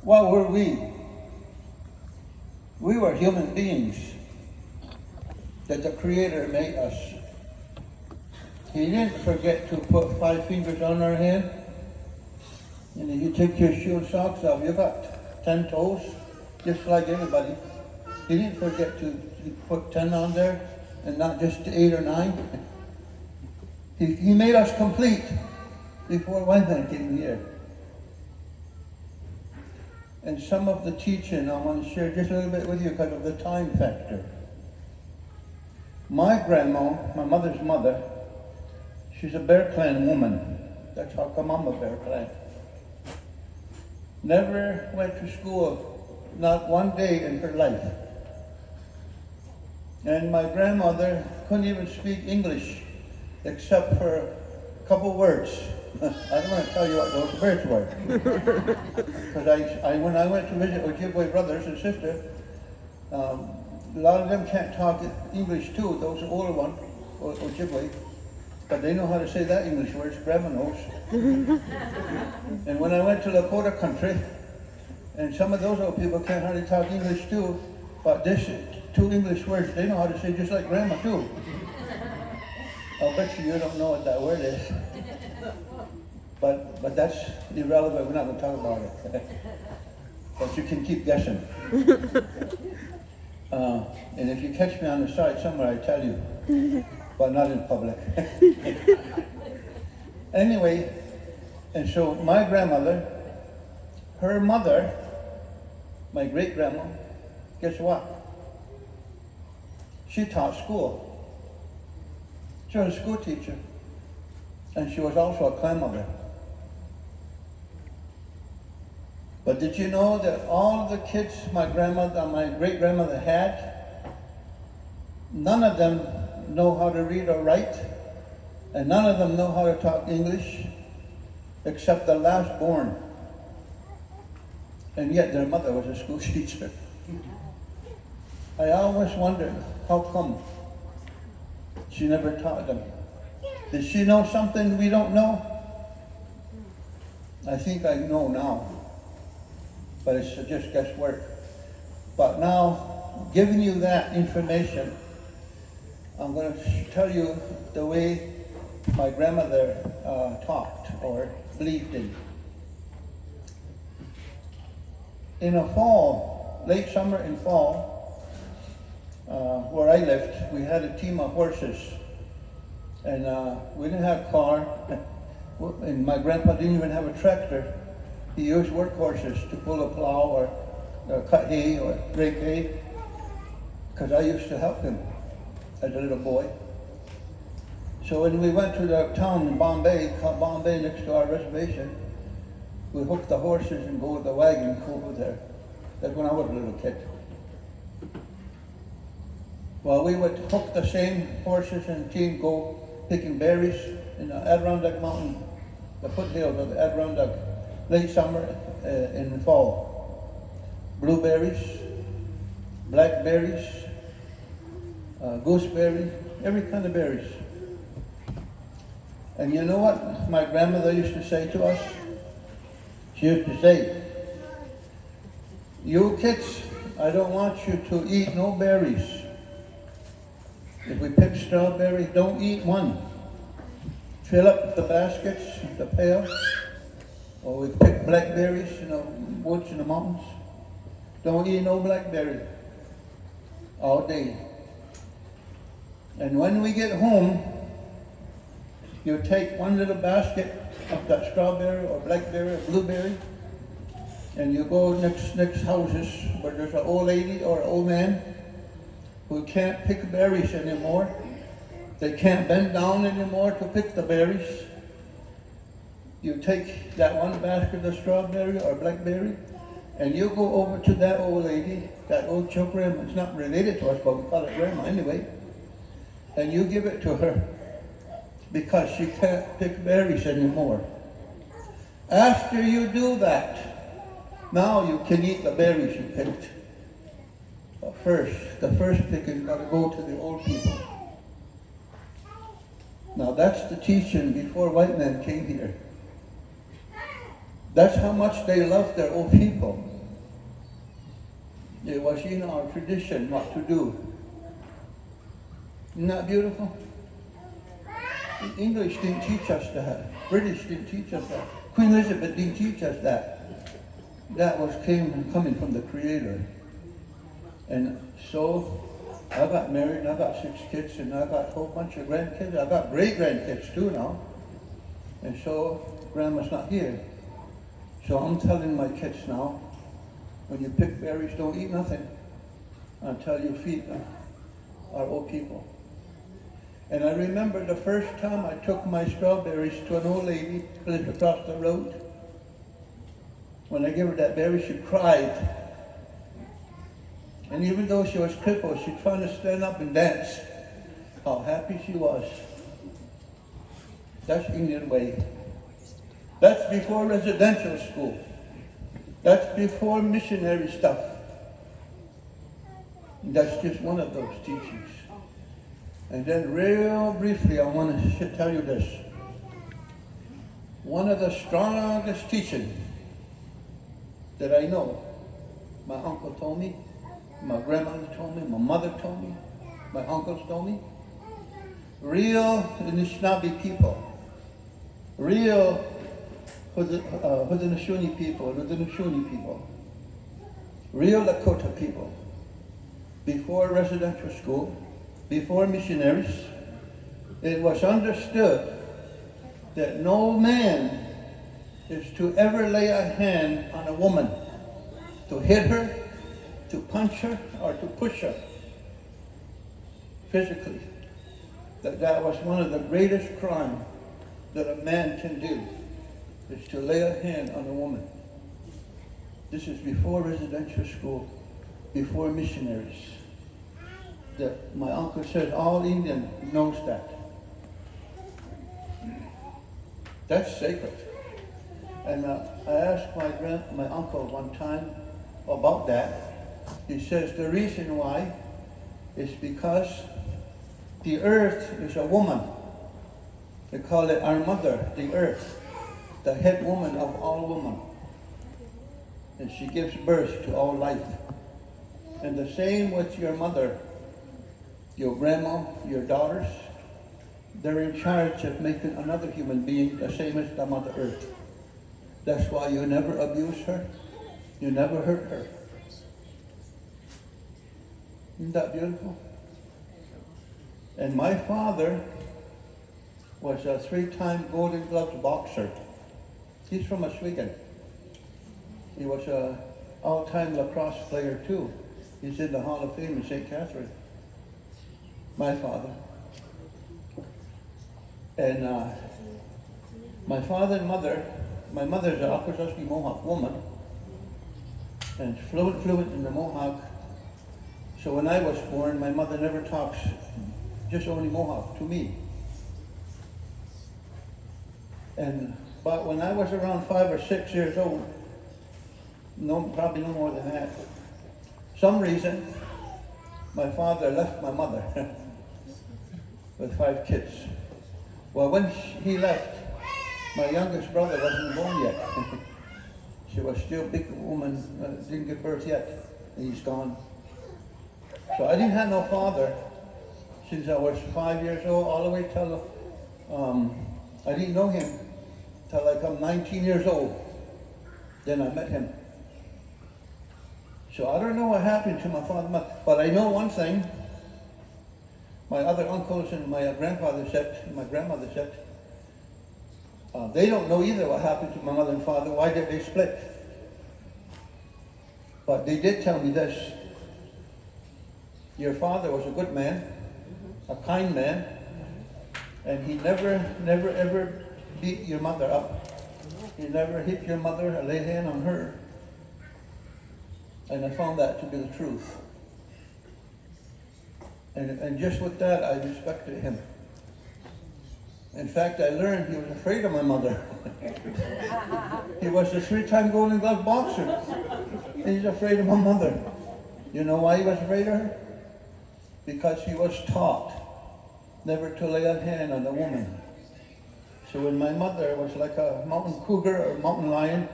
What were we? We were human beings that the Creator made us. He didn't forget to put 5 fingers on our hand. And if you take your shoe and socks off, you got 10 toes, just like everybody. He didn't forget to put 10 on there and not just 8 or 9. He made us complete before white man came here. And some of the teaching I want to share just a little bit with you because of the time factor. My grandma, my mother's mother, she's a Bear Clan woman. That's how come I'm a Bear Clan. Never went to school, not one day in her life. And my grandmother couldn't even speak English except for a couple words. I don't want to tell you what those words were. Because when I went to visit Ojibwe brothers and sisters, a lot of them can't talk English too, those older ones, Ojibwe. But they know how to say that English word, Grandma knows. And when I went to Lakota country, and some of those old people can't hardly talk English too, but this 2 English words, they know how to say just like Grandma too. I'll bet you don't know what that word is. But that's irrelevant, we're not going to talk about it. But you can keep guessing. And if you catch me on the side somewhere, I tell you. But not in public. Anyway, and so my grandmother, her mother, my great-grandma, guess what? She taught school. She was a school teacher. And she was also a clan mother. But did you know that all of the kids my grandmother and my great-grandmother had, none of them know how to read or write, and none of them know how to talk English, except the last born. And yet their mother was a school teacher. I always wondered, how come she never taught them? Did she know something we don't know? I think I know now, but it's just guesswork. But now, giving you that information, I'm going to tell you the way my grandmother talked or believed in. In the fall, late summer and fall, where I lived, we had a team of horses. And we didn't have a car, and my grandpa didn't even have a tractor. He used work horses to pull a plow or cut hay or rake hay, because I used to help him as a little boy. So when we went to the town in Bombay, called Bombay, next to our reservation, we hooked the horses and go with the wagon over there. That's when I was a little kid. Well, we would hook the same horses and team go picking berries in the Adirondack Mountain, the foothills of the Adirondack, late summer and fall. Blueberries, blackberries, gooseberry, every kind of berries. And you know what my grandmother used to say to us? She used to say, "You kids, I don't want you to eat no berries. If we pick strawberries, don't eat one. Fill up the baskets, the pails, or we pick blackberries in the woods in the mountains. Don't eat no blackberry all day. And when we get home, you take one little basket of that strawberry or blackberry or blueberry, and you go next houses where there's an old lady or an old man who can't pick berries anymore. They can't bend down anymore to pick the berries. You take that one basket of strawberry or blackberry, and you go over to that old lady, that old choke grandma. It's not related to us, but we call it grandma anyway. And you give it to her because she can't pick berries anymore. After you do that, now you can eat the berries you picked. But first, the first picking got to go to the old people. Now that's the teaching before white men came here. That's how much they loved their old people. It was in our tradition what to do. Isn't that beautiful? The English didn't teach us that. British didn't teach us that. Queen Elizabeth didn't teach us that. That was coming from the Creator. And so I got married and I got 6 kids and I got a whole bunch of grandkids. I got great-grandkids too now. And so Grandma's not here. So I'm telling my kids now, when you pick berries, don't eat nothing until you feed our old people. And I remember the first time I took my strawberries to an old lady who lived across the road. When I gave her that berry, she cried. And even though she was crippled, she tried to stand up and dance. How happy she was. That's Indian way. That's before residential school. That's before missionary stuff. That's just one of those teachings. And then real briefly, I want to tell you this. One of the strongest teachings that I know, my uncle told me, my grandmother told me, my mother told me, my uncles told me. Real Anishinaabe people, real Haudenosaunee people, Haudenosaunee people, real Lakota people, before residential school, before missionaries, it was understood that no man is to ever lay a hand on a woman, to hit her, to punch her, or to push her physically. That was one of the greatest crimes that a man can do, is to lay a hand on a woman. This is before residential school, before missionaries. My uncle says all Indian knows that. That's sacred. And I asked my uncle one time about that. He says the reason why is because the earth is a woman. They call it our mother, the earth, the head woman of all women. And she gives birth to all life. And the same with your mother, your grandma, your daughters. They're in charge of making another human being the same as the Mother Earth. That's why you never abuse her. You never hurt her. Isn't that beautiful? And my father was a 3-time Golden Gloves boxer. He's from Oswego. He was an all-time lacrosse player too. He's in the Hall of Fame in St. Catherine. My father. And my father and mother, my mother's an Akwesasne Mohawk woman, and fluent in the Mohawk. So when I was born, my mother never talks, just only Mohawk to me. But when I was around 5 or 6 years old, probably no more than that, some reason, my father left my mother with 5 kids. Well, when he left, my youngest brother wasn't born yet. She was still a big woman, didn't give birth yet, and he's gone. So I didn't have no father since I was 5 years old, all the way till I didn't know him till I come 19 years old. Then I met him. So I don't know what happened to my father, but I know one thing. My other uncles and my grandfather said, my grandmother said, they don't know either what happened to my mother and father. Why did they split? But they did tell me this. Your father was a good man, a kind man, and he never ever beat your mother up. He never hit your mother or lay a hand on her. And I found that to be the truth. And just with that, I respected him. In fact, I learned he was afraid of my mother. He was a 3-time Golden Glove boxer. He's afraid of my mother. You know why he was afraid of her? Because he was taught never to lay a hand on a woman. So when my mother was like a mountain cougar or mountain lion,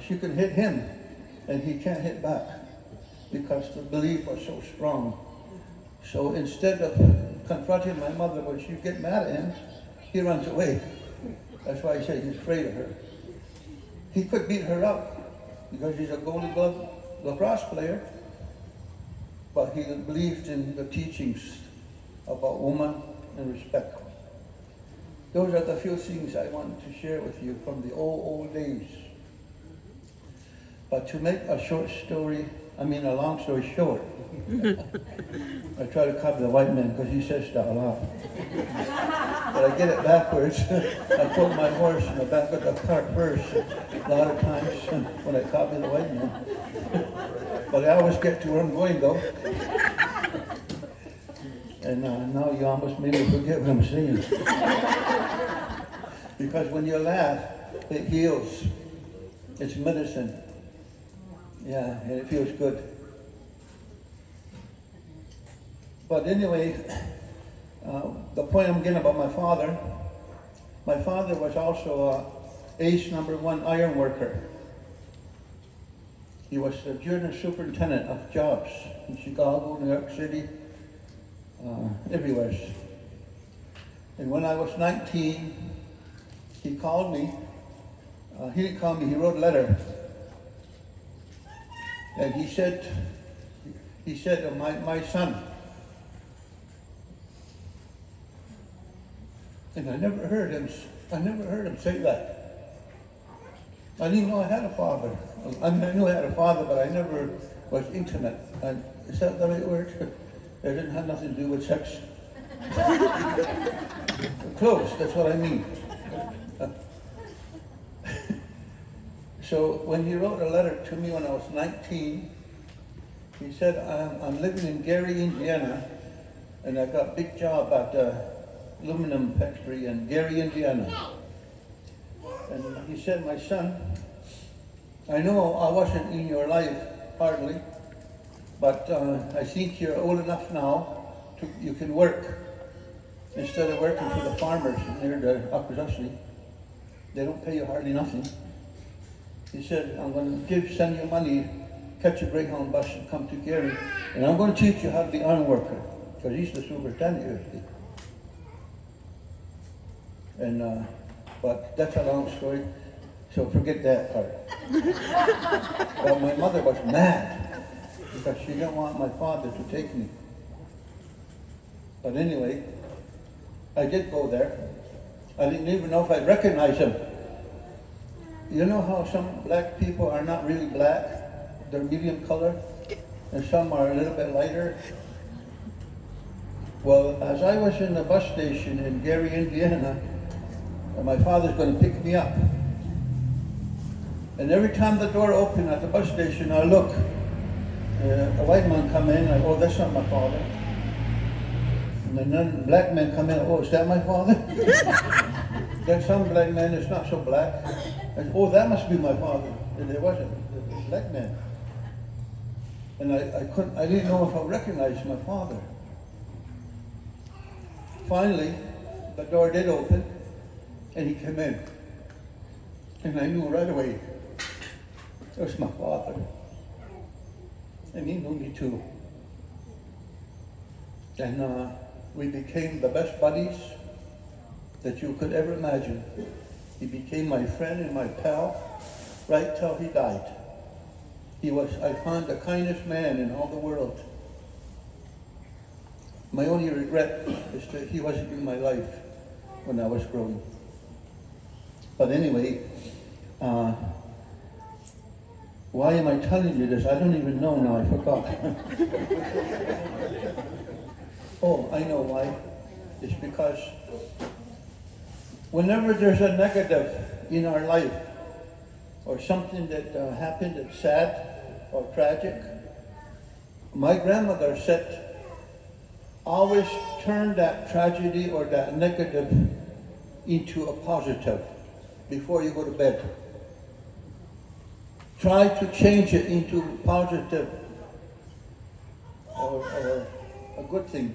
she could hit him, and he can't hit back. because the belief was so strong. So instead of confronting my mother when she get mad at him, he runs away. That's why I say he's afraid of her. He could beat her up because he's a Gold Glove lacrosse player, but he believed in the teachings about woman and respect. Those are the few things I wanted to share with you from the old days. But to make a long story short, I try to cover the white man because he says that a lot. But I get it backwards. I put my horse in the back of the cart first a lot of times when I copy the white man. But I always get to where I'm going though. And now you almost made me forget what I'm saying. Because when you laugh, it heals. It's medicine. Yeah, and it feels good. But anyway, the point I'm getting about my father was also ace #1 iron worker. He was the junior superintendent of jobs in Chicago, New York City, everywhere. And when I was 19, he called me. He didn't call me, he wrote a letter. And he said, my son. And I never heard him say that. I didn't know I had a father. I mean, I knew I had a father, but I never was intimate. Is that the right word? It didn't have nothing to do with sex. Close, that's what I mean. So when he wrote a letter to me when I was 19, he said, I'm living in Gary, Indiana, and I got a big job at the aluminum factory in Gary, Indiana. And he said, my son, I know I wasn't in your life, hardly, but I think you're old enough now you can work. Instead of working for the farmers near the Akwesasne, they don't pay you hardly nothing. He said, I'm going to send you money, catch a Greyhound bus and come to Gary, and I'm going to teach you how to be iron worker, because he's the superintendent here. And, but that's a long story, so forget that part. But my mother was mad, because she didn't want my father to take me. But anyway, I did go there. I didn't even know if I'd recognize him. You know how some black people are not really black? They're medium color, and some are a little bit lighter. Well, as I was in the bus station in Gary, Indiana, my father's going to pick me up. And every time the door opened at the bus station, I look. A white man come in, I go, oh, that's not my father. And then a black man come in, oh, is that my father? Then some black man is not so black. I said, oh, that must be my father. And it wasn't. It was a black man. And I didn't know if I recognized my father. Finally, the door did open, and he came in. And I knew right away it was my father. And he knew me too. And we became the best buddies that you could ever imagine. He became my friend and my pal right till he died. He was, I found, the kindest man in all the world. My only regret is that he wasn't in my life when I was growing. But anyway, why am I telling you this? I don't even know now, I forgot. Oh, I know why. It's because whenever there's a negative in our life, or something that happened that's sad or tragic, my grandmother said, always turn that tragedy or that negative into a positive before you go to bed. Try to change it into positive or a good thing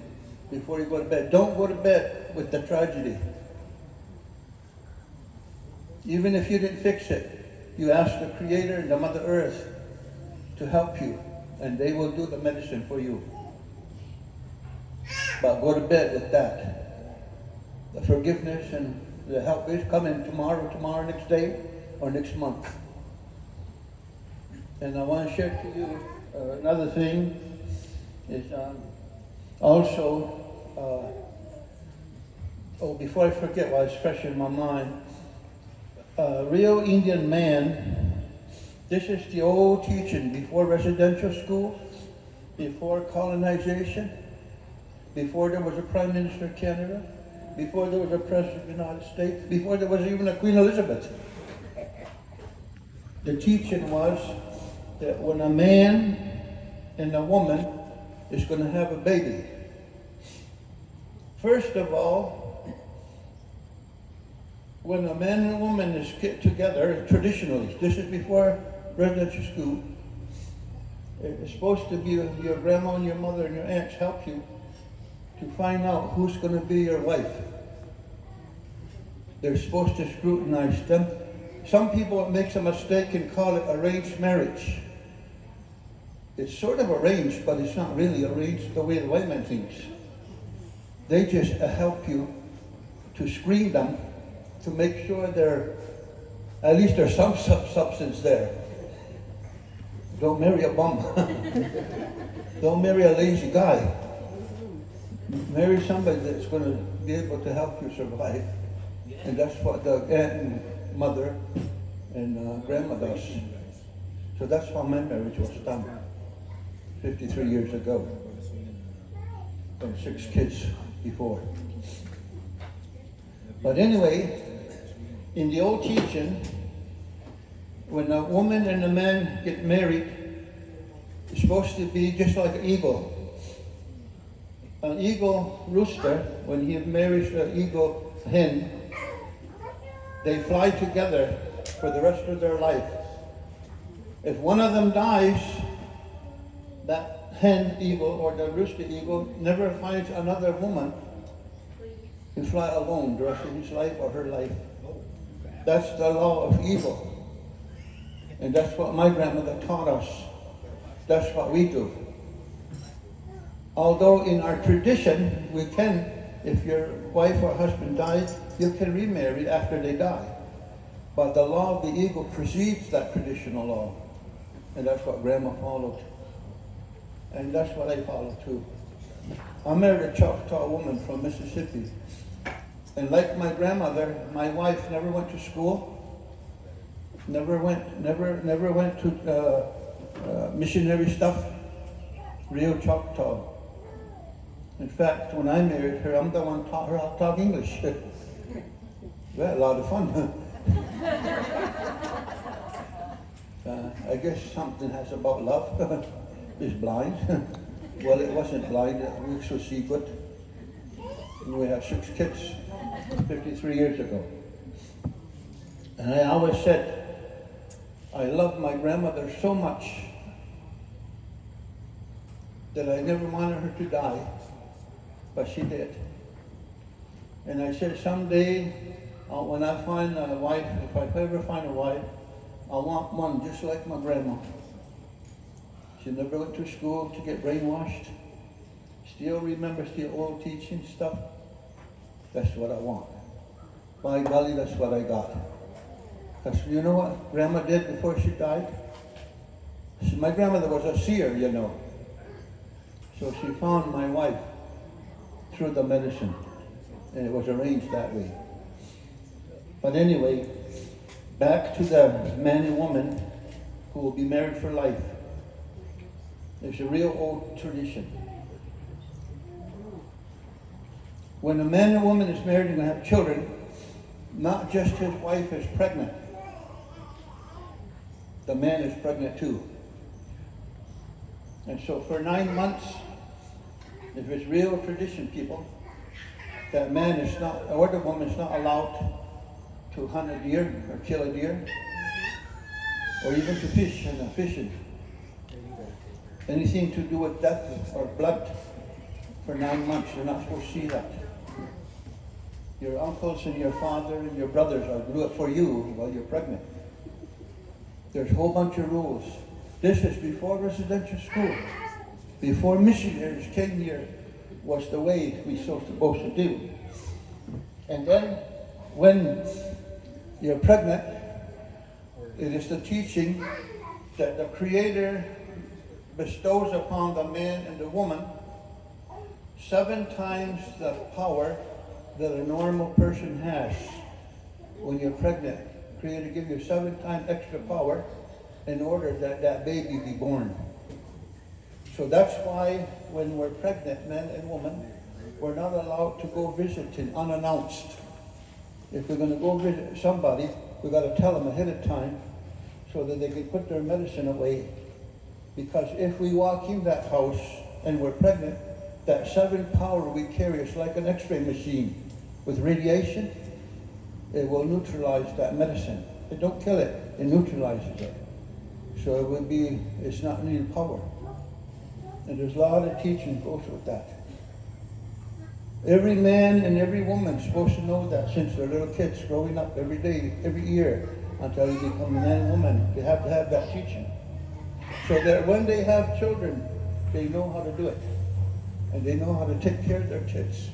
before you go to bed. Don't go to bed with the tragedy. Even if you didn't fix it, you ask the Creator and the Mother Earth to help you and they will do the medicine for you. But go to bed with that. The forgiveness and the help is coming tomorrow, next day, or next month. And I want to share to you another thing is also, before I forget while it's fresh in my mind, real Indian man, this is the old teaching before residential school, before colonization, before there was a Prime Minister of Canada, before there was a President of the United States, before there was even a Queen Elizabeth. The teaching was that when a man and a woman is going to have a baby, first of all, when a man and a woman is get together, traditionally, this is before residential school, it's supposed to be your grandma and your mother and your aunts help you to find out who's going to be your wife. They're supposed to scrutinize them. Some people make a mistake and call it arranged marriage. It's sort of arranged, but it's not really arranged the way the white man thinks. They just help you to screen them to make sure at least there's some substance there. Don't marry a bum. Don't marry a lazy guy. Marry somebody that's going to be able to help you survive. And that's what the aunt and mother and grandma does. So that's how my marriage was done 53 years ago. And 6 kids before. But anyway, in the old teaching, when a woman and a man get married, it's supposed to be just like an eagle. An eagle rooster, when he marries an eagle hen, they fly together for the rest of their life. If one of them dies, that hen eagle or the rooster eagle never finds another woman to fly alone the rest of his life or her life. That's the law of eagle. And that's what my grandmother taught us. That's what we do. Although in our tradition, we can, if your wife or husband dies, you can remarry after they die. But the law of the eagle precedes that traditional law. And that's what Grandma followed. And that's what I follow too. I married a Choctaw woman from Mississippi. And like my grandmother, my wife never went to school, never went to missionary stuff, real Choctaw. In fact, when I married her, I'm the one taught her how to talk English. We had a lot of fun. I guess something has about love. It's blind. Well, it wasn't blind. We could see good. We had 6 kids 53 years ago. And I always said, I love my grandmother so much that I never wanted her to die, but she did. And I said, someday, when I find a wife, if I ever find a wife, I want one just like my grandma. She never went to school to get brainwashed. Still remembers the old teaching stuff. That's what I want. By golly, that's what I got. Because you know what Grandma did before she died? My grandmother was a seer, you know. So she found my wife through the medicine. And it was arranged that way. But anyway, back to the man and woman who will be married for life. There's a real old tradition. When a man and woman is married and have children, not just his wife is pregnant. The man is pregnant too. And so for 9 months, if it's real tradition, people, that man is not, or the woman is not allowed to hunt a deer or kill a deer, or even to fish and fishing. Anything to do with death or blood for 9 months, you're not supposed to see that. Your uncles and your father and your brothers will do it for you while you're pregnant. There's a whole bunch of rules. This is before residential school. Before missionaries came here was the way we so supposed to do. And then when you're pregnant, it is the teaching that the Creator bestows upon the man and the woman 7 times the power that a normal person has. When you're pregnant, the Creator gives you 7 times extra power in order that that baby be born. So that's why when we're pregnant, men and women, we're not allowed to go visiting unannounced. If we're going to go visit somebody, we've got to tell them ahead of time so that they can put their medicine away. Because if we walk in that house and we're pregnant, that 7 power we carry is like an x-ray machine. With radiation, it will neutralize that medicine. It don't kill it, it neutralizes it. So it's not real power. And there's a lot of teaching goes with that. Every man and every woman is supposed to know that since they're little kids growing up every day, every year, until they become a man and woman. They have to have that teaching. So that when they have children, they know how to do it. And they know how to take care of their kids.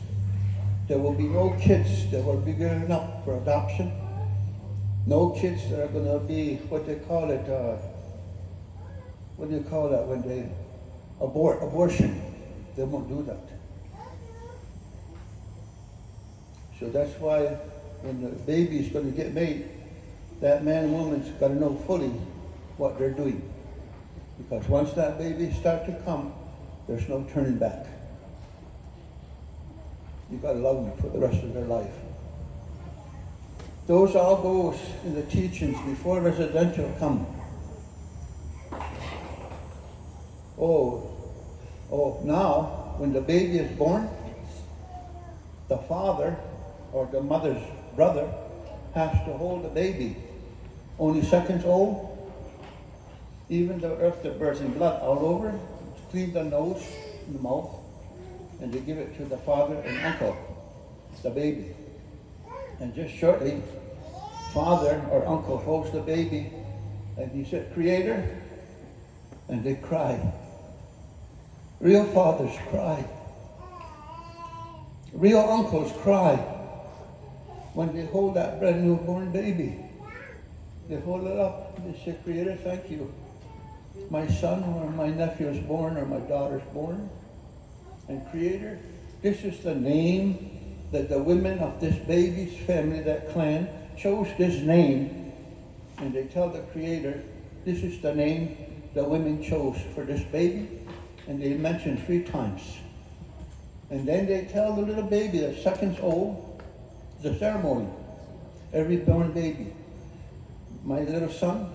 There will be no kids that will be good enough for adoption. No kids that are going to be, what they call it, what do you call that when they abortion. They won't do that. So that's why when the baby is going to get made, that man and woman's got to know fully what they're doing. Because once that baby starts to come, there's no turning back. You've got to love them for the rest of their life. Those all goes in the teachings before residential come. Now, when the baby is born, the father or the mother's brother has to hold the baby. Only seconds old, even if they're birthing blood all over, clean the nose and the mouth, and they give it to the father and uncle, the baby. And just shortly, father or uncle holds the baby, and he said, Creator, and they cry. Real fathers cry. Real uncles cry when they hold that brand new born baby. They hold it up and they say, Creator, thank you. My son or my nephew is born or my daughter's born. And Creator, this is the name that the women of this baby's family, that clan, chose this name. And they tell the Creator, this is the name the women chose for this baby. And they mention 3 times. And then they tell the little baby that's seconds old, the ceremony. Every born baby. My little son,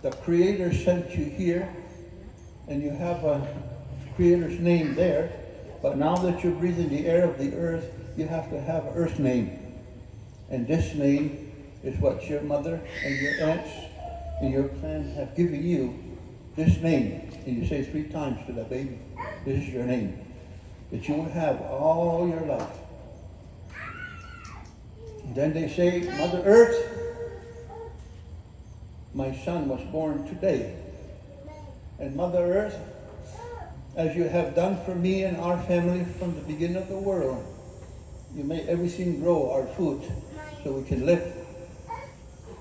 the Creator sent you here, and you have a Creator's name there, but now that you're breathing the air of the earth, you have to have an earth name. And this name is what your mother and your aunts and your clan have given you, this name. And you say 3 times to the baby, this is your name, that you will have all your life. And then they say, Mother Earth, my son was born today. And Mother Earth, as you have done for me and our family from the beginning of the world, you made everything grow, our food, so we can live.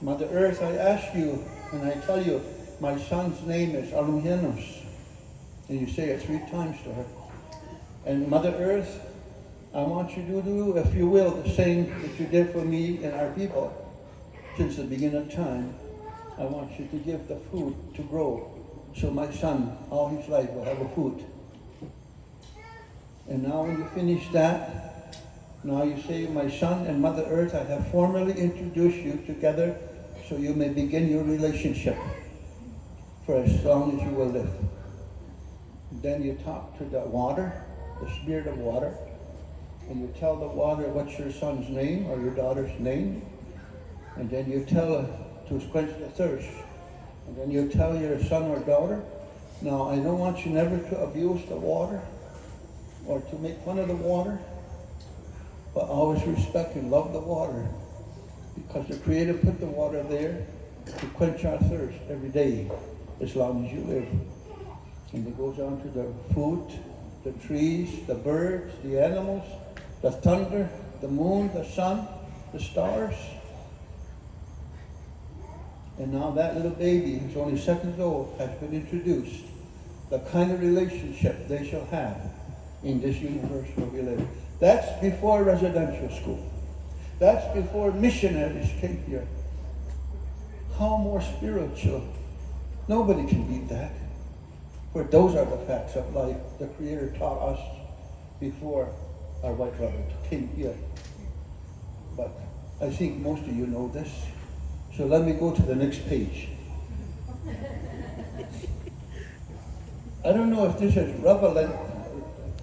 Mother Earth, I ask you, and I tell you, my son's name is Alumhianos. And you say it 3 times to her. And Mother Earth, I want you to do, if you will, the same that you did for me and our people since the beginning of time. I want you to give the food to grow so my son, all his life, will have a food. And now when you finish that, now you say, my son and Mother Earth, I have formally introduced you together so you may begin your relationship for as long as you will live. And then you talk to the water, the spirit of water, and you tell the water what's your son's name or your daughter's name. And then you tell her to quench the thirst. And then you tell your son or daughter, now I don't want you never to abuse the water or to make fun of the water, but always respect and love the water, because the Creator put the water there to quench our thirst every day. as long as you live. And it goes on to the food, the trees, the birds, the animals, the thunder, the moon, the sun, the stars. And now that little baby, who's only 7 years old, has been introduced. The kind of relationship they shall have in this universe where we live. That's before residential school. That's before missionaries came here. How more spiritual? Nobody can beat that. For those are the facts of life the Creator taught us before our white brother came here. But I think most of you know this. So let me go to the next page. I don't know if this is relevant,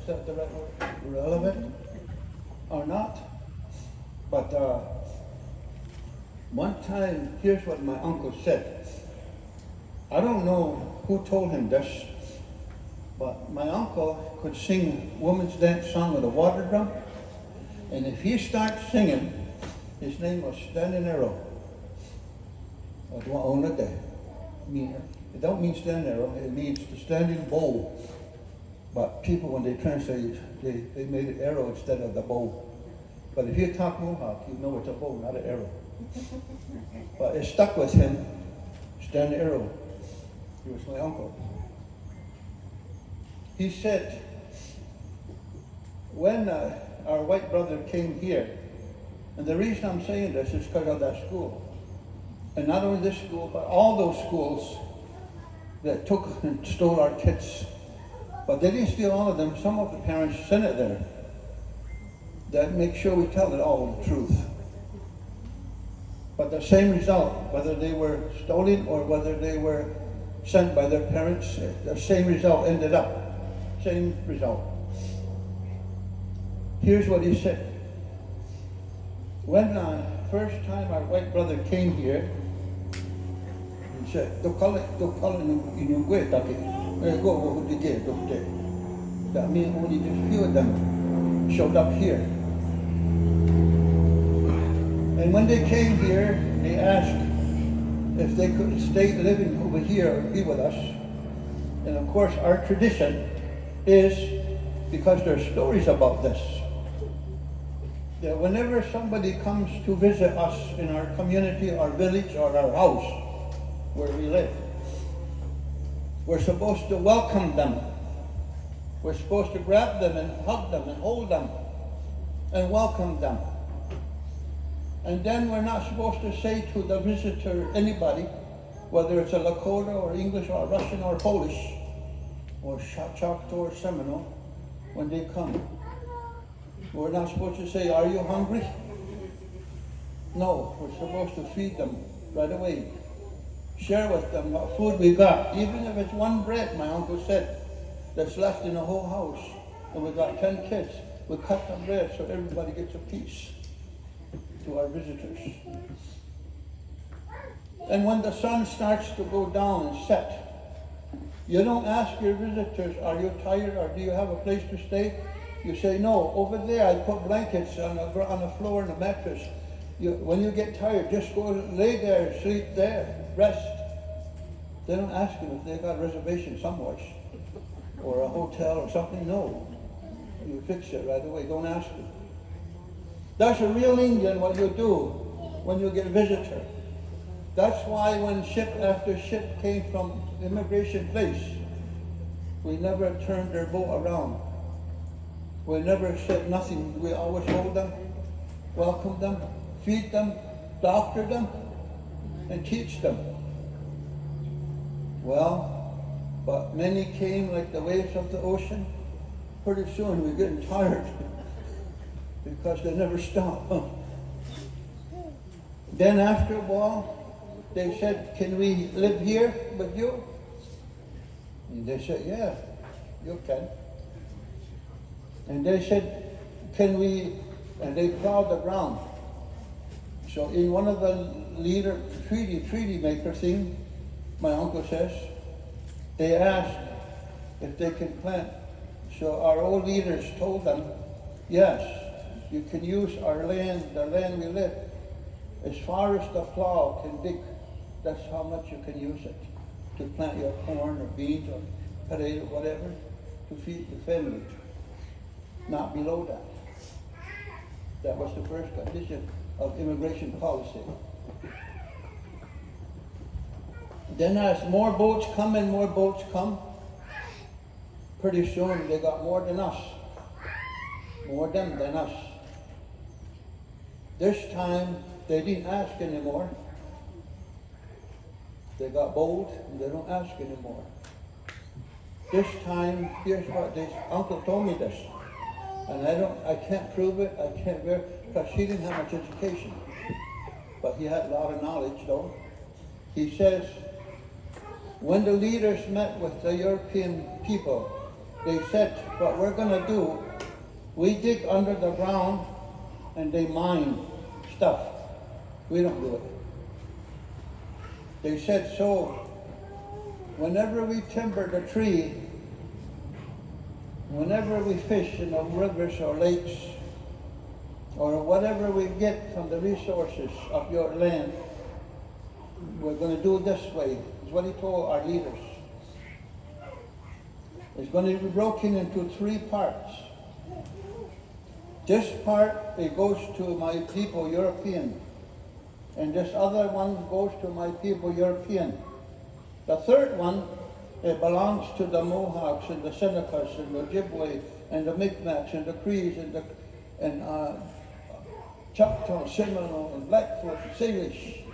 is that the right word? Relevant or not? But one time, here's what my uncle said. I don't know who told him this, but my uncle could sing a woman's dance song with a water drum, and if he starts singing, his name was Standing Arrow. It don't mean standing arrow, it means the standing bow. But people, when they translate it, they made it arrow instead of the bow. But if you talk Mohawk, you know it's a bow, not an arrow. But it stuck with him, standing arrow. He was my uncle. He said, when our white brother came here, and the reason I'm saying this is because of that school. And not only this school, but all those schools that took and stole our kids. But they didn't steal all of them. Some of the parents sent it there. That make sure we tell it all the truth. But the same result, whether they were stolen or whether they were sent by their parents, the same result ended up. Same result. Here's what he said. When first time our white brother came here, he said, that means only just few of them showed up here. And when they came here, they asked if they could stay living over here or be with us. And of course, our tradition is, because there are stories about this, that whenever somebody comes to visit us in our community, our village, or our house where we live, we're supposed to welcome them. We're supposed to grab them and hug them and hold them and welcome them. And then we're not supposed to say to the visitor, anybody, whether it's a Lakota or English or Russian or Polish or Choctaw or Seminole, when they come, we're not supposed to say, are you hungry? No, we're supposed to feed them right away. Share with them what food we got. Even if it's one bread, my uncle said, that's left in the whole house. And we got 10 kids. We cut the bread so everybody gets a piece to our visitors. And when the sun starts to go down and set, you don't ask your visitors, are you tired or do you have a place to stay? You say, no, over there I put blankets on the floor and a mattress. When you get tired, just go lay there, sleep there, rest. They don't ask them if they got a reservation somewhere or a hotel or something. No, you fix it right away. Don't ask them. That's a real Indian, what you do when you get a visitor. That's why when ship after ship came from immigration place, we never turned their boat around. We never said nothing. We always hold them, welcome them, feed them, doctor them, and teach them. Well, but many came like the waves of the ocean. Pretty soon we're getting tired because they never stop. Then after a while, they said, can we live here with you? And they said, yeah, you can. And they said, can we, and they plowed the ground. So in one of the treaty maker thing, my uncle says, they asked if they can plant. So our old leaders told them, yes, you can use our land, the land we live, as far as the plow can dig. That's how much you can use it. to plant your corn or beans or potato, whatever, to feed the family. Not below that. That was the first condition of immigration policy. Then as more boats come and more boats come, pretty soon they got more than us. More them than us. This time they didn't ask anymore. They got bold and they don't ask anymore. This time, here's what this uncle told me this. And I can't prove it, I can't verify, because he didn't have much education. But he had a lot of knowledge though. He says, when the leaders met with the European people, they said, what we're going to do, we dig under the ground and they mine stuff. We don't do it. They said, so whenever we timber the tree, whenever we fish in the rivers or lakes, or whatever we get from the resources of your land, we're going to do it this way. Is what he told our leaders. It's going to be broken into 3 parts. This part, it goes to my people, European. And this other one goes to my people, European. The third one, it belongs to the Mohawks and the Senecas and the Ojibwe and the Micmacs and the Crees and Choctaw, Seminole and Blackfoot and Salish.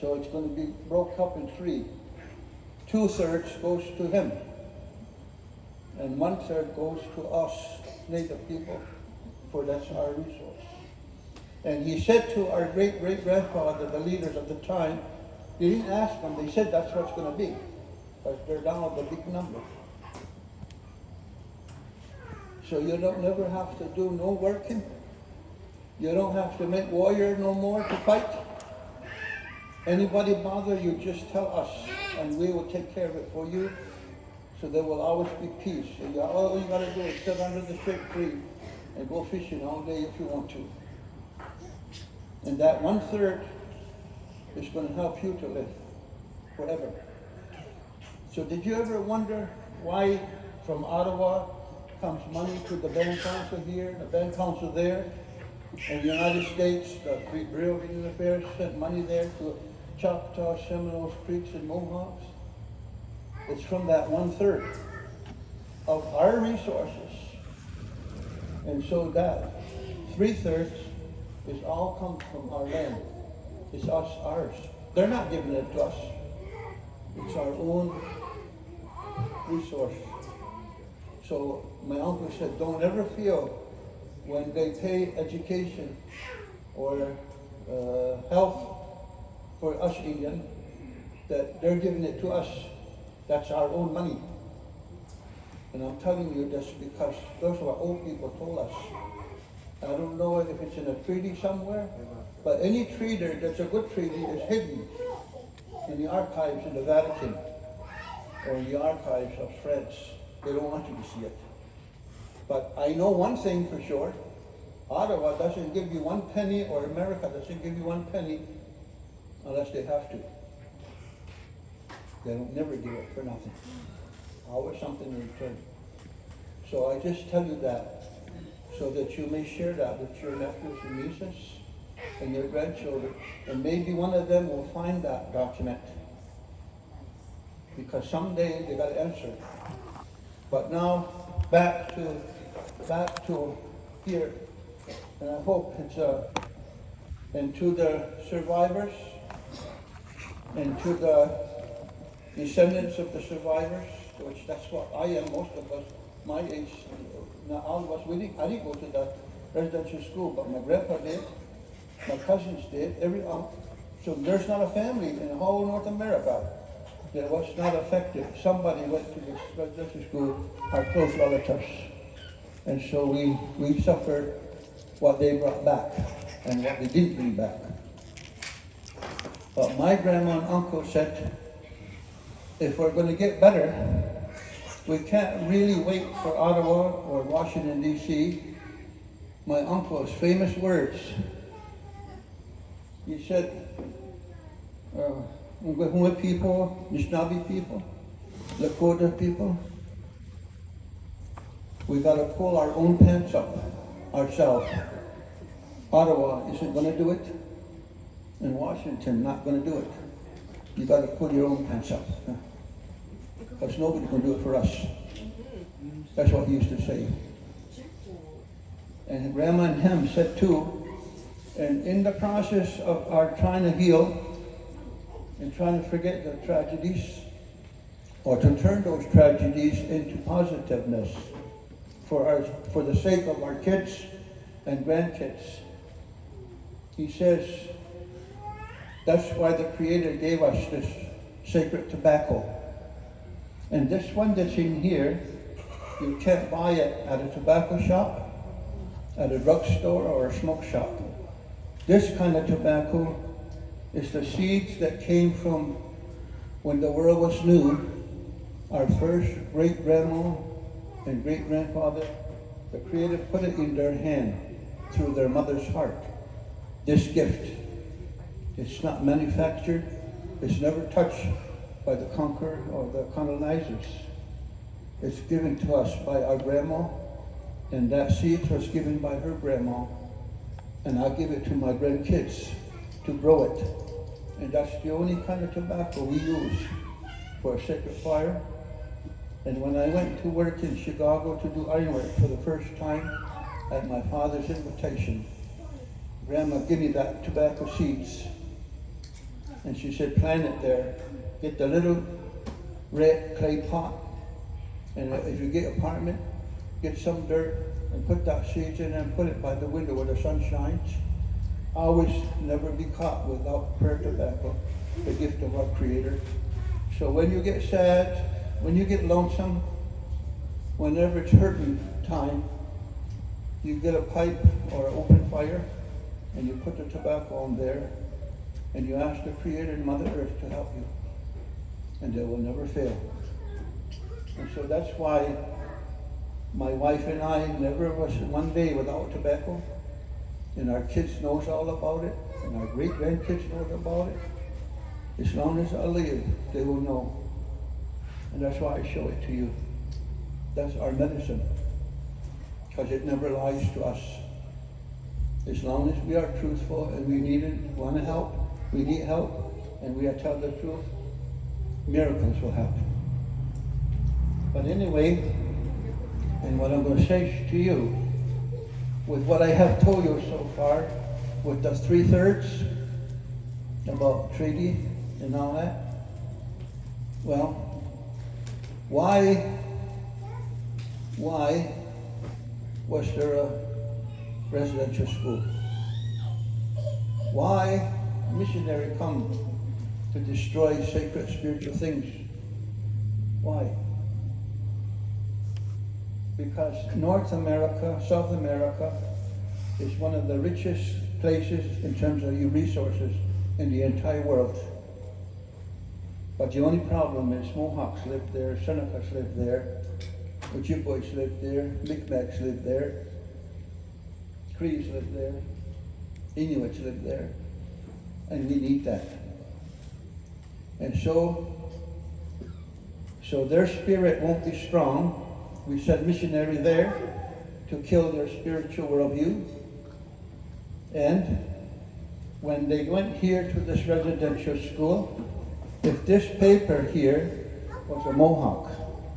So it's going to be broke up in 3. 2/3 goes to him. And 1/3 goes to us, Native people, for that's our resource. And he said to our great-great-grandfather, the leaders of the time, they didn't ask them, they said that's what's going to be. Because they're down with the big number. So you don't never have to do no working. You don't have to make warrior no more to fight. Anybody bother you, just tell us, and we will take care of it for you. So there will always be peace. And all you got to do is sit under the shade tree and go fishing all day if you want to. And that 1/3 is going to help you to live forever. So did you ever wonder why from Ottawa comes money to the band council here, the band council there? In the United States, the Bureau of Indian Affairs sent money there to Choctaw, Seminoles, Creeks, and Mohawks. It's from that 1/3 of our resources. And so that 3/3 is all comes from our land. It's ours. They're not giving it to us. It's our own resource. So my uncle said, don't ever feel when they pay education or health for us Indian, that they're giving it to us. That's our own money. And I'm telling you this because those are what old people told us. I don't know if it's in a treaty somewhere, but any treaty that's a good treaty is hidden in the archives in the Vatican or in the archives of France. They don't want you to see it. But I know one thing for sure. Ottawa doesn't give you 1 penny, or America doesn't give you 1 penny unless they have to. They don't never give it for nothing. Always something in return. So I just tell you that so that you may share that with your nephews and nieces and your grandchildren. And maybe one of them will find that document. Because someday they got to answer it. But now back to here. And I hope it's and to the survivors and to the descendants of the survivors, which that's what I am, most of us, my age, not all of us, I didn't go to the residential school, but my grandpa did, my cousins did, so there's not a family in the whole North America that was not affected. Somebody went to this residential school, our close relatives. And so we suffered what they brought back and what they didn't bring back. But my grandma and uncle said, if we're going to get better, we can't really wait for Ottawa or Washington, D.C. My uncle's famous words. He said, Wahuma people, Nishnabee people, Lakota people. We got to pull our own pants up ourselves. Ottawa isn't going to do it, and Washington not going to do it. You got to pull your own pants up, because nobody can do it for us. That's what he used to say. And Grandma and him said too. And in the process of our trying to heal and trying to forget the tragedies, or to turn those tragedies into positiveness for the sake of our kids and grandkids, he says that's why the Creator gave us this sacred tobacco. And this one that's in here, you can't buy it at a tobacco shop, at a drugstore, or a smoke shop. This kind of tobacco is the seeds that came from when the world was new. Our first great-grandma and great-grandfather, the Creator put it in their hand through their mother's heart. This gift, it's not manufactured, it's never touched by the conqueror or the colonizers. It's given to us by our grandma, and that seed was given by her grandma, and I'll give it to my grandkids to grow it. And that's the only kind of tobacco we use for a sacred fire. And when I went to work in Chicago to do ironwork for the first time, at my father's invitation, Grandma gave me that tobacco seeds. And she said, plant it there. Get the little red clay pot. And if you get an apartment, get some dirt and put that seeds in and put it by the window where the sun shines. Always never be caught without prayer tobacco, the gift of our Creator. So when you get sad, when you get lonesome, whenever it's hurting time, you get a pipe or an open fire and you put the tobacco on there and you ask the Creator and Mother Earth to help you, and they will never fail. And so that's why my wife and I never was one day without tobacco, and our kids knows all about it, and our great-grandkids knows about it. As long as I live, they will know. And that's why I show it to you. That's our medicine, because it never lies to us. As long as we are truthful and we want to help, we need help, and we tell the truth, miracles will happen. But anyway, and what I'm going to say to you, with what I have told you so far, with the 3/3 about treaty and all that, well, why was there a residential school? Why missionary come to destroy sacred spiritual things? Why? Because North America, South America is one of the richest places in terms of resources in the entire world. But the only problem is Mohawks live there, Senecas live there, Ojibways live there, Micmacs live there, Crees live there, Inuits live there, and we need that. And so their spirit won't be strong. We sent missionary there to kill their spiritual worldview. And when they went here to this residential school, if this paper here was a Mohawk,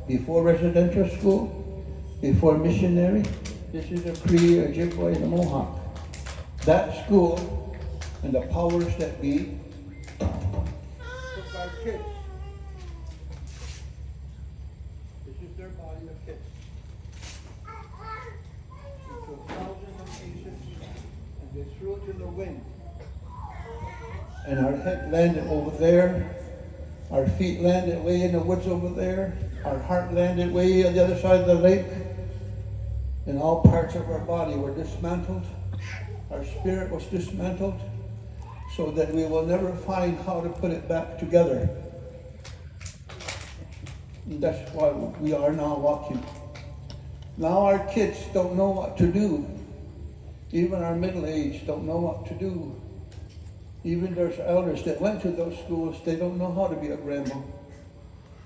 before residential school, before missionary, this is a Cree, Ojibwe, and a Mohawk. That school and the powers that be took our kids. This is their body of kids. They took thousands of pieces and they threw it in the wind. And our head landed over there. Our feet landed way in the woods over there. Our heart landed way on the other side of the lake. And all parts of our body were dismantled. Our spirit was dismantled so that we will never find how to put it back together. And that's why we are now walking. Now our kids don't know what to do. Even our middle age don't know what to do. Even there's elders that went to those schools, they don't know how to be a grandma.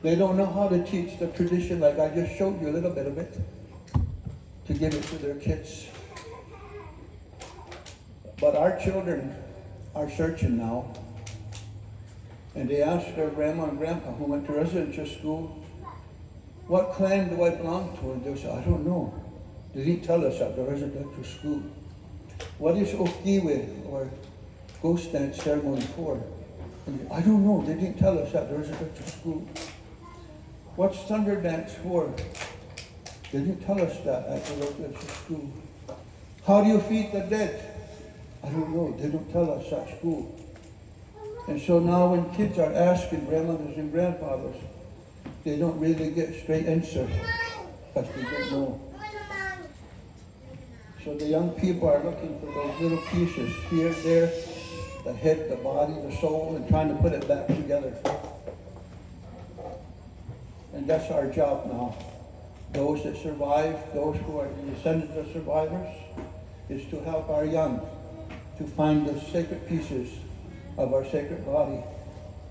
They don't know how to teach the tradition like I just showed you a little bit of it, to give it to their kids. But our children are searching now. And they asked their grandma and grandpa who went to residential school, what clan do I belong to? And they said, I don't know. They didn't tell us at the residential school. What is Okiwe or ghost dance ceremony for? And I don't know. They didn't tell us at the residential school. What's thunder dance for? They didn't tell us that at the residential school. How do you feed the dead? I don't know. They don't tell us at school. And so now when kids are asking grandmothers and grandfathers, they don't really get straight answer because they don't know. So the young people are looking for those little pieces here, there, the head, the body, the soul, and trying to put it back together. And that's our job now. Those that survive, those who are the descendants of survivors, is to help our young to find the sacred pieces of our sacred body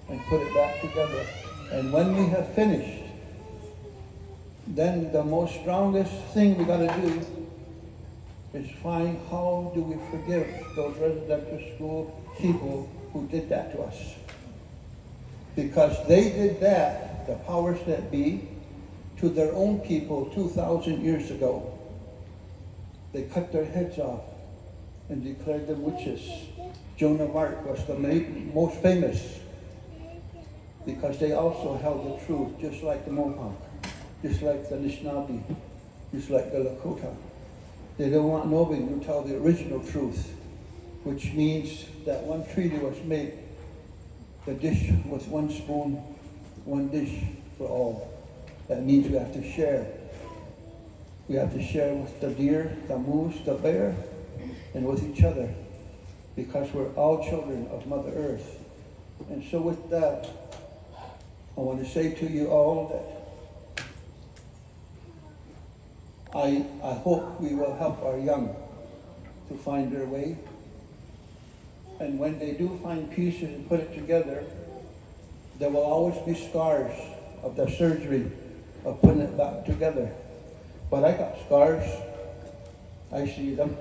and put it back together. And when we have finished, then the most strongest thing we got to do is find how do we forgive those residential school people who did that to us. Because they did that, the powers that be, to their own people 2,000 years ago. They cut their heads off and declared them witches. Joan of Arc was the most famous because they also held the truth, just like the Mohawk, just like the Anishinaabe, just like the Lakota. They don't want nobody to tell the original truth, which means that one treaty was made, the dish with one spoon, one dish for all. That means we have to share. We have to share with the deer, the moose, the bear, and with each other, because we're all children of Mother Earth. And so with that, I want to say to you all that I hope we will help our young to find their way. And when they do find pieces and put it together, there will always be scars of the surgery of putting it back together. But I got scars. I see them.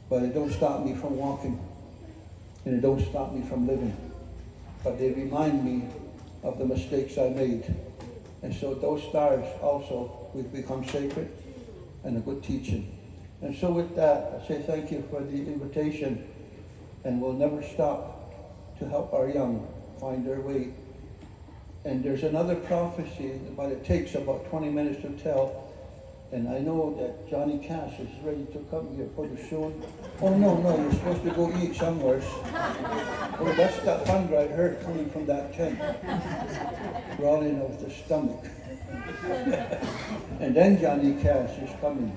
But it don't stop me from walking. And it don't stop me from living. But they remind me of the mistakes I made. And so those stars also will become sacred and a good teaching. And so with that, I say thank you for the invitation, and we'll never stop to help our young find their way. And there's another prophecy, but it takes about 20 minutes to tell. And I know that Johnny Cash is ready to come here pretty soon. Oh, no, you're supposed to go eat somewhere. Oh, that's that thunder I heard coming from that tent. Crawling off the stomach. And then Johnny Cash is coming.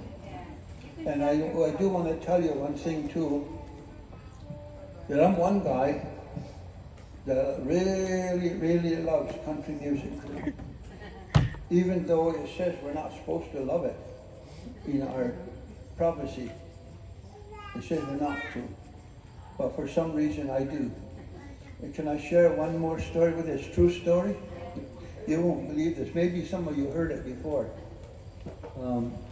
And I do want to tell you one thing too, that I'm one guy that really, really loves country music. Even though it says we're not supposed to love it in our prophecy. It says we're not to. But for some reason I do. And can I share one more story with this true story? You won't believe this. Maybe some of you heard it before.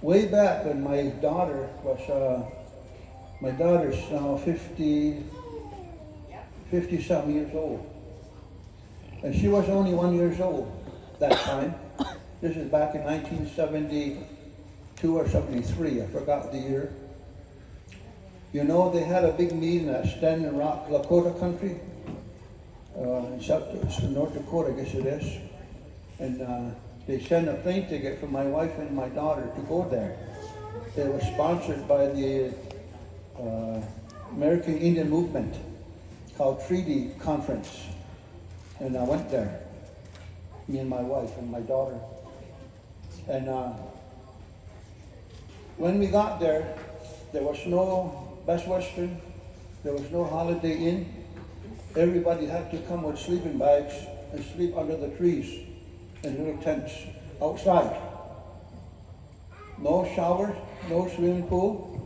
Way back when my daughter was, my daughter's now 50-something years old. And she was only 1 year old that time. This is back in 1972 or 73, I forgot the year. You know, they had a big meeting at Standing Rock, Lakota country, in North Dakota, I guess it is. And they sent a plane ticket for my wife and my daughter to go there. They were sponsored by the American Indian Movement, called Treaty Conference. And I went there, me and my wife and my daughter. And when we got there, there was no Best Western, there was no Holiday Inn. Everybody had to come with sleeping bags and sleep under the trees in little tents outside. No showers, no swimming pool,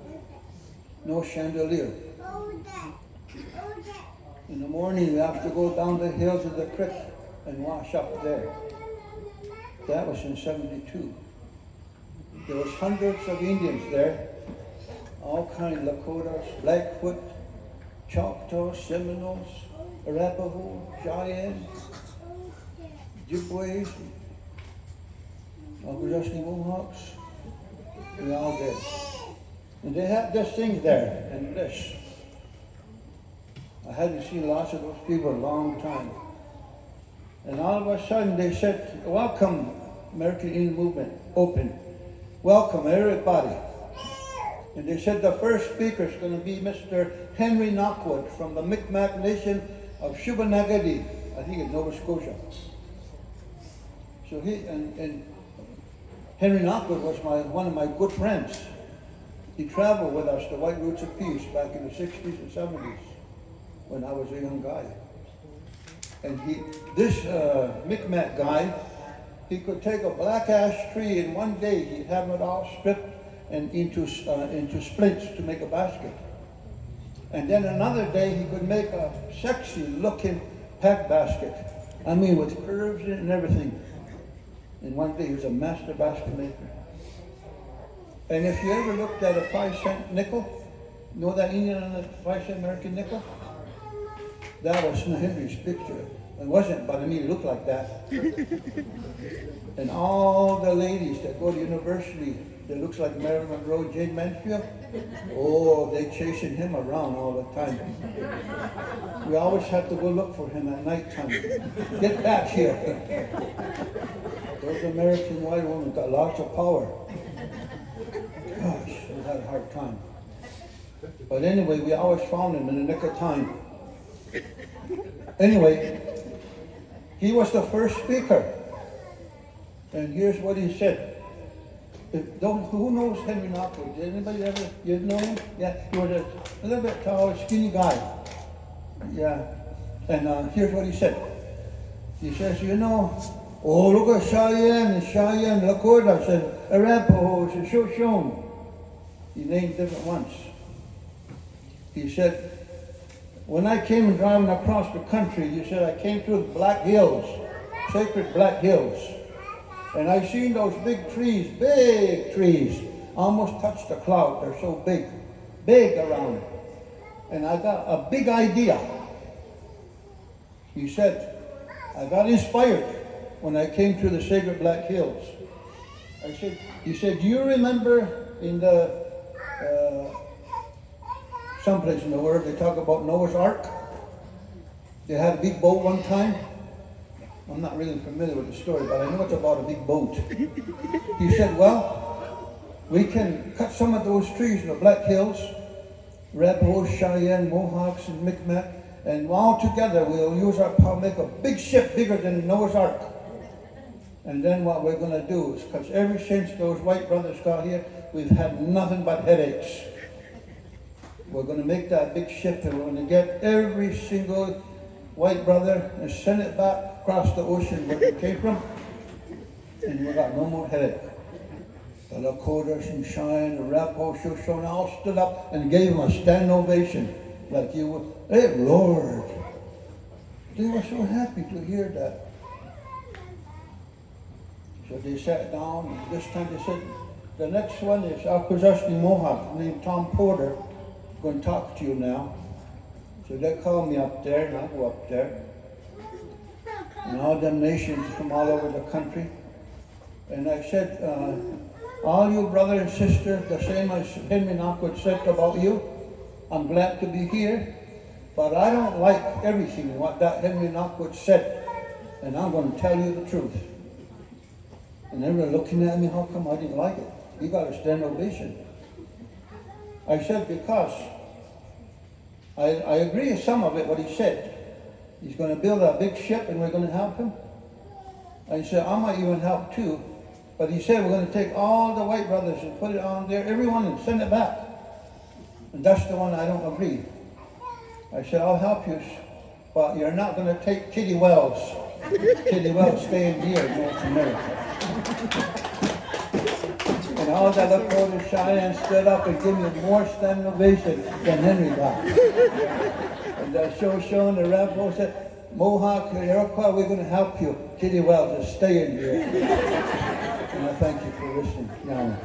no chandelier. In the morning, we have to go down the hills of the creek and wash up there. That was in 72. There was hundreds of Indians there, all kinds, Lakotas, Blackfoot, Choctaw, Seminoles, Arapaho, Cheyenne, Ojibways, Akwesasne Mohawks. We all did. And they had this thing there, and this. I hadn't seen lots of those people in a long time. And all of a sudden they said, welcome, American Indian Movement, open. Welcome, everybody. And they said the first speaker is going to be Mr. Henry Knockwood from the Mi'kmaq Nation of Shubenacadie, I think in Nova Scotia. So and Henry Knockwood was one of my good friends. He traveled with us to White Roots of Peace back in the 60s and 70s when I was a young guy. And this Mi'kmaq guy, he could take a black ash tree in one day, he'd have it all stripped and into splints to make a basket. And then another day he could make a sexy looking pack basket. I mean with curves in it and everything. And one day he was a master basket maker. And if you ever looked at a 5-cent nickel, you know that Indian on the 5-cent American nickel? That was Henry's picture. It wasn't, but I mean it looked like that. And all the ladies that go to university that looks like Marilyn Monroe, Jane Mansfield, oh, they chasing him around all the time. We always had to go look for him at nighttime. Get back here. Those American white women got lots of power. Gosh, we had a hard time. But anyway, we always found him in the nick of time. Anyway, he was the first speaker. And here's what he said. Who knows Henry Knockwood? Did anybody ever, you know him? Yeah, he was a little bit tall, skinny guy. Yeah, and here's what he said. He says, you know, oh, look at Cheyenne, Lakotas, and Arapahoes, and Shoshone. He named different ones. He said, when I came driving across the country, he said, I came through the Black Hills, sacred Black Hills. And I seen those big trees, almost touch the cloud. They're so big around. And I got a big idea. He said, I got inspired when I came through the sacred Black Hills. He said, do you remember in the, someplace in the world they talk about Noah's Ark? They had a big boat one time. I'm not really familiar with the story, but I know it's about a big boat. He said, well, we can cut some of those trees in the Black Hills, Arapaho, Cheyenne, Mohawks, and Mi'kmaq, and all together we'll use our power, make a big ship bigger than Noah's Ark. And then what we're going to do is, because ever since those white brothers got here, we've had nothing but headaches. We're going to make that big ship, and we're going to get every single white brother and send it back across the ocean where they came from, and we got no more headache. The Lakotas and Cheyenne, the Arapaho, Shoshone all stood up and gave him a standing ovation, like you would. Hey, Lord! They were so happy to hear that. So they sat down, and this time they said, the next one is Akwesasne Mohawk named Tom Porter. I'm going to talk to you now. So they called me up there, and I go up there. And all them nations from all over the country. And I said, all you brother and sister, the same as Henry Knockwood said about you, I'm glad to be here, but I don't like everything what that Henry Knockwood said, and I'm going to tell you the truth. And they were looking at me, how come I didn't like it? He got a standing ovation. I said, because I agree with some of it, what he said. He's going to build a big ship and we're going to help him. I said, I might even help too. But he said, we're going to take all the white brothers and put it on there, everyone, and send it back. And that's the one I don't agree. I said, I'll help you, but you're not going to take Kitty Wells. Kitty Wells staying here in North America. And all that Lakota Cheyenne stood up and gave me more standing ovation than Henry got. And Shoshone, the Arapaho said, Mohawk, Iroquois, we're going to help you. Kitty Wells is staying here. And I thank you for listening. Now.